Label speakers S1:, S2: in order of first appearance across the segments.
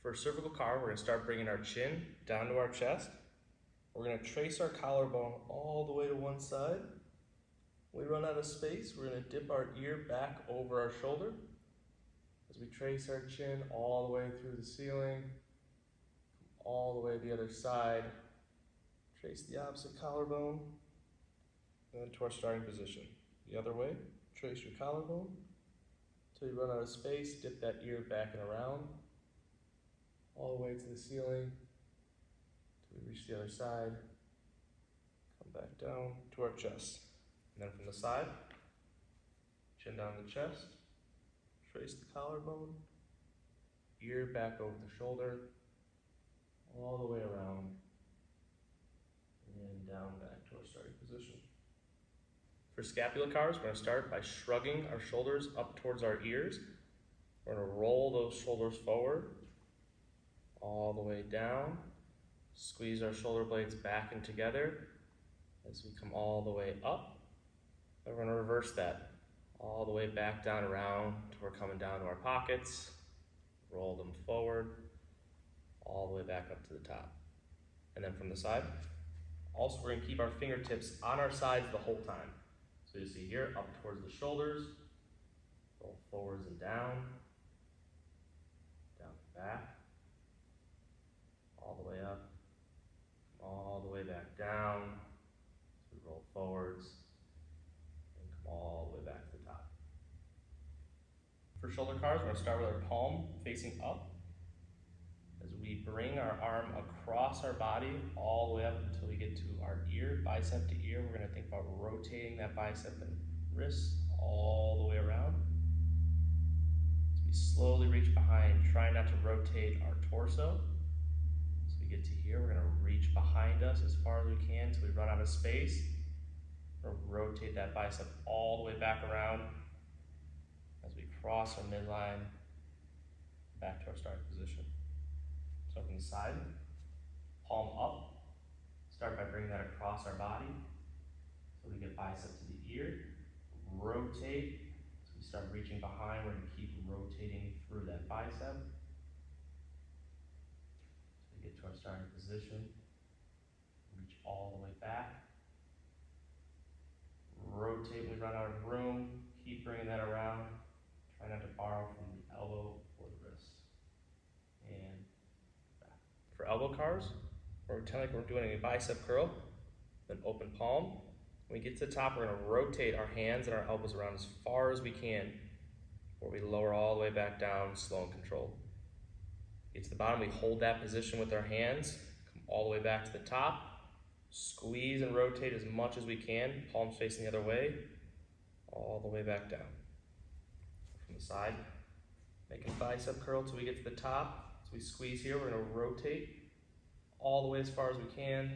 S1: For a cervical car, we're going to start bringing our chin down to our chest. We're going to trace our collarbone all the way to one side. When we run out of space, we're going to dip our ear back over our shoulder as we trace our chin all the way through the ceiling, all the way to the other side. Trace the opposite collarbone, and then to our starting position. The other way, trace your collarbone until you run out of space, dip that ear back and around, all the way to the ceiling, until we reach the other side, come back down to our chest. And then from the side, chin down the chest, trace the collarbone, ear back over the shoulder, all the way around, and down back to our starting position. For scapula cars, we're going to start by shrugging our shoulders up towards our ears. We're going to roll those shoulders forward, all the way down, squeeze our shoulder blades back and together as we come all the way up. And we're going to reverse that, all the way back down around till we're coming down to our pockets, roll them forward, all the way back up to the top. And then from the side, also we're going to keep our fingertips on our sides the whole time. So you see here, up towards the shoulders, roll forwards and down and back, all the way up, all the way back down. So we roll forwards and come all the way back to the top. For shoulder cars, we're going to start with our palm facing up. As we bring our arm across our body all the way up until we get to our ear, bicep to ear, we're going to think about rotating that bicep and wrist all the way around. As we slowly reach behind, try not to rotate our torso. As we get to here, we're going to reach behind us as far as we can until we run out of space. We're going to rotate that bicep all the way back around as we cross our midline back to our starting position. So from the side, palm up, start by bringing that across our body. So we get bicep to the ear, rotate. So we start reaching behind, we're going to keep rotating through that bicep. So we get to our starting position, reach all the way back. Rotate when we run out of room, keep bringing that around. Try not to borrow from the elbow or the wrist. And for elbow cars, we're pretending like we're doing a bicep curl, then open palm. When we get to the top, we're going to rotate our hands and our elbows around as far as we can, before we lower all the way back down, slow and controlled. Get to the bottom, we hold that position with our hands, come all the way back to the top, squeeze and rotate as much as we can, palms facing the other way, all the way back down. From the side, make a bicep curl till we get to the top. So we squeeze here, we're going to rotate all the way as far as we can,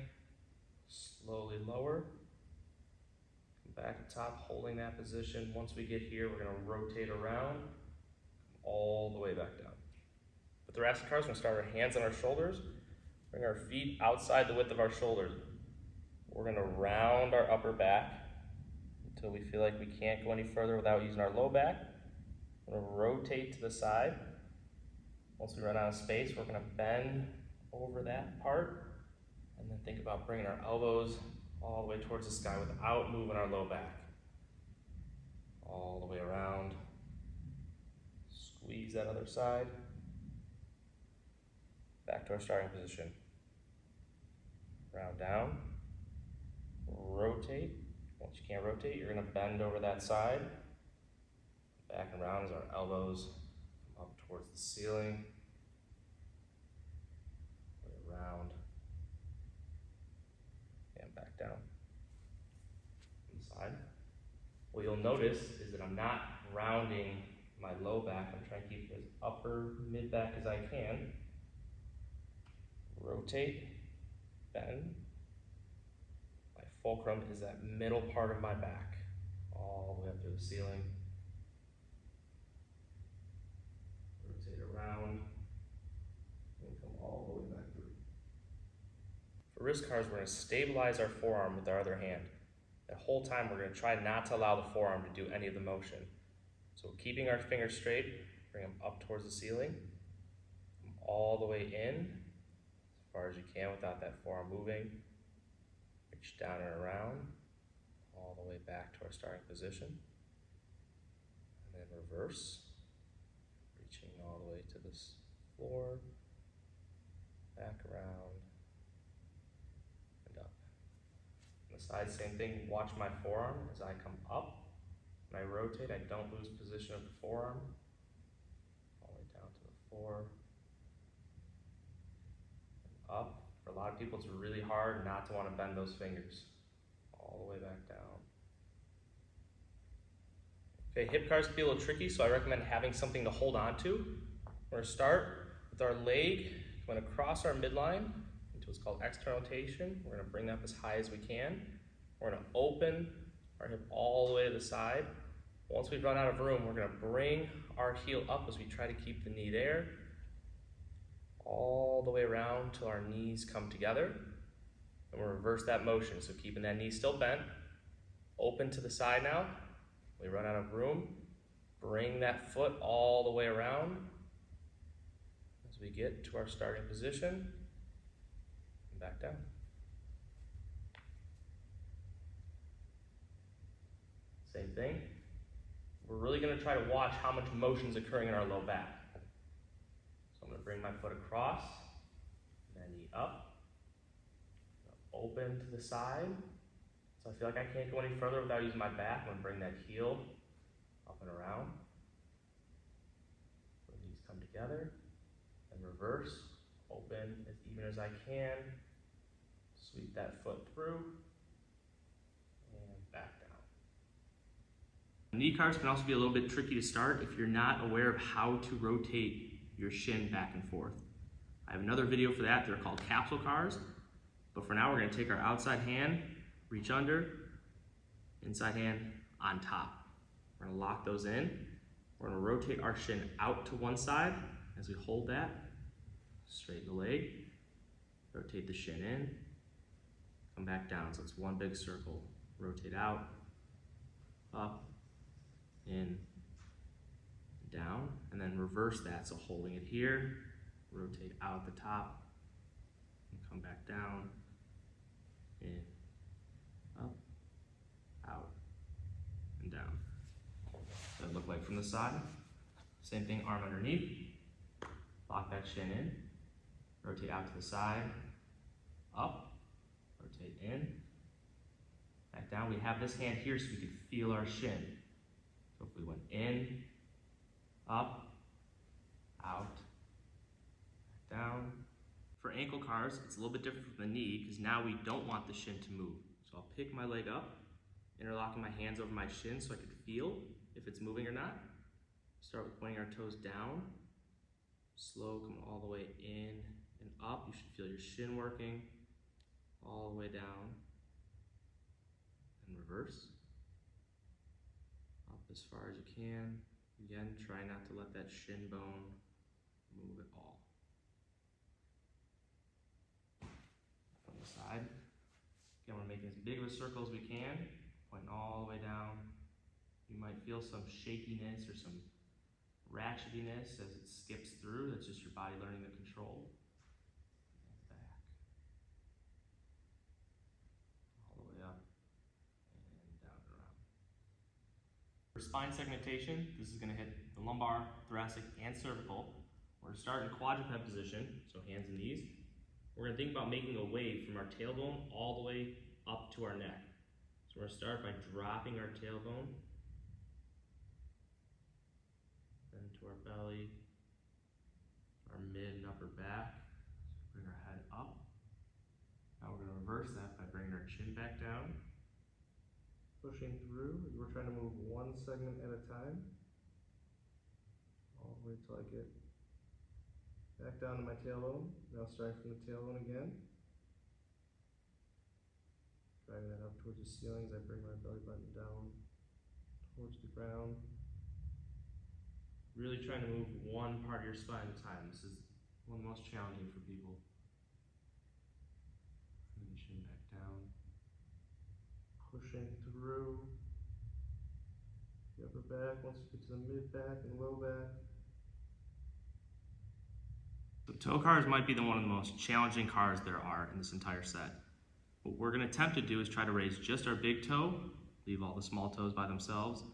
S1: slowly lower, come back to top, holding that position. Once we get here, we're going to rotate around, all the way back down. For thoracic cars, we're going to start our hands on our shoulders, bring our feet outside the width of our shoulders. We're going to round our upper back until we feel like we can't go any further without using our low back. We're going to rotate to the side. Once we run out of space, we're going to bend over that part and then think about bringing our elbows all the way towards the sky without moving our low back. All the way around. Squeeze that other side. Back to our starting position. Round down. Rotate. Once you can't rotate, you're going to bend over that side. Back and around as our elbows come up towards the ceiling. Around and back down. On the side. What you'll notice is that I'm not rounding my low back. I'm trying to keep as upper mid back as I can. Rotate, bend. My fulcrum is that middle part of my back, all the way up to the ceiling. Rotate around and come all the way back through. For wrist cars, we're going to stabilize our forearm with our other hand. The whole time we're going to try not to allow the forearm to do any of the motion. So keeping our fingers straight, bring them up towards the ceiling, all the way in, as far as you can without that forearm moving. Reach down and around, all the way back to our starting position. And then reverse, reaching all the way to this floor, back around, and up. On the side, same thing, watch my forearm as I come up. When I rotate, I don't lose position of the forearm. All the way down to the floor, and up. For a lot of people, it's really hard not to want to bend those fingers. All the way back down. Okay, hip cars can be a little tricky, so I recommend having something to hold on to. We're going to start with our leg. We're going to cross our midline into what's called external rotation. We're going to bring that up as high as we can. We're going to open our hip all the way to the side. Once we run out of room, we're going to bring our heel up as we try to keep the knee there, all the way around till our knees come together. And we'll reverse that motion, so keeping that knee still bent. Open to the side now. We run out of room. Bring that foot all the way around as we get to our starting position. And back down. Same thing. We're really going to try to watch how much motion is occurring in our low back. So I'm going to bring my foot across, and then knee up, open to the side. So I feel like I can't go any further without using my back. I'm going to bring that heel up and around. So the knees come together, and reverse, open as even as I can. Sweep that foot through, and back down. Knee cars can also be a little bit tricky to start if you're not aware of how to rotate your shin back and forth. I have another video for that. They're called capsule cars. But for now, we're going to take our outside hand, reach under, inside hand on top. We're going to lock those in. We're going to rotate our shin out to one side as we hold that. Straighten the leg, rotate the shin in, come back down. So it's one big circle. Rotate out, up, in, down, and then reverse that. So holding it here, rotate out the top, and come back down, in, up, out, and down. What it look like from the side. Same thing, arm underneath, lock that shin in, rotate out to the side, up, rotate in, back down. We have this hand here so we can feel our shin. So if we went in, up, out, back down. For ankle cars, it's a little bit different from the knee because now we don't want the shin to move. So I'll pick my leg up, interlocking my hands over my shin so I can feel if it's moving or not. Start with pointing our toes down, slow, coming all the way in and up. You should feel your shin working all the way down, and reverse. Up as far as you can. Again, try not to let that shin bone move at all. From the side. Again, we're making as big of a circle as we can, pointing all the way down. You might feel some shakiness or some ratchetiness as it skips through. That's just your body learning the control. And back. All the way up and down and around. For spine segmentation, this is going to hit the lumbar, thoracic, and cervical. We're going to start in quadruped position, so hands and knees. We're going to think about making a wave from our tailbone all the way up to our neck. So we're going to start by dropping our tailbone, then to our belly, our mid and upper back. So bring our head up. Now we're going to reverse that by bringing our chin back down, pushing through. We're trying to move one segment at a time, all the way till I get back down to my tailbone. Now starting from the tailbone again. Driving that up towards the ceiling as I bring my belly button down towards the ground. Really trying to move one part of your spine at a time. This is one of the most challenging for people. And then chin back down. Pushing through the upper back once you get to the mid back and low back. toe cars might be one of the most challenging cars there are in this entire set. What we're going to attempt to do is try to raise just our big toe, leave all the small toes by themselves, and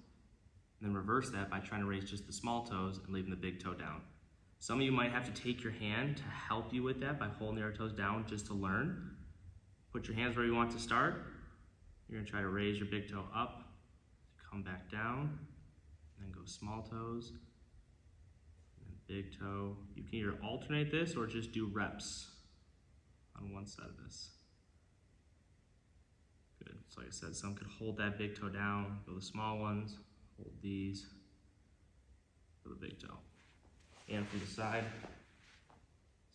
S1: then reverse that by trying to raise just the small toes and leaving the big toe down. Some of you might have to take your hand to help you with that by holding your toes down just to learn. Put your hands where you want to start. You're going to try to raise your big toe up, come back down, and then go small toes, and then big toe. You can either alternate this or just do reps on one side of this. Good. So like I said, some could hold that big toe down, go the small ones, hold these, go the big toe. And from the side,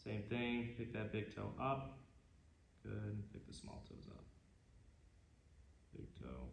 S1: same thing, pick that big toe up, good, pick the small toes up. Big toe,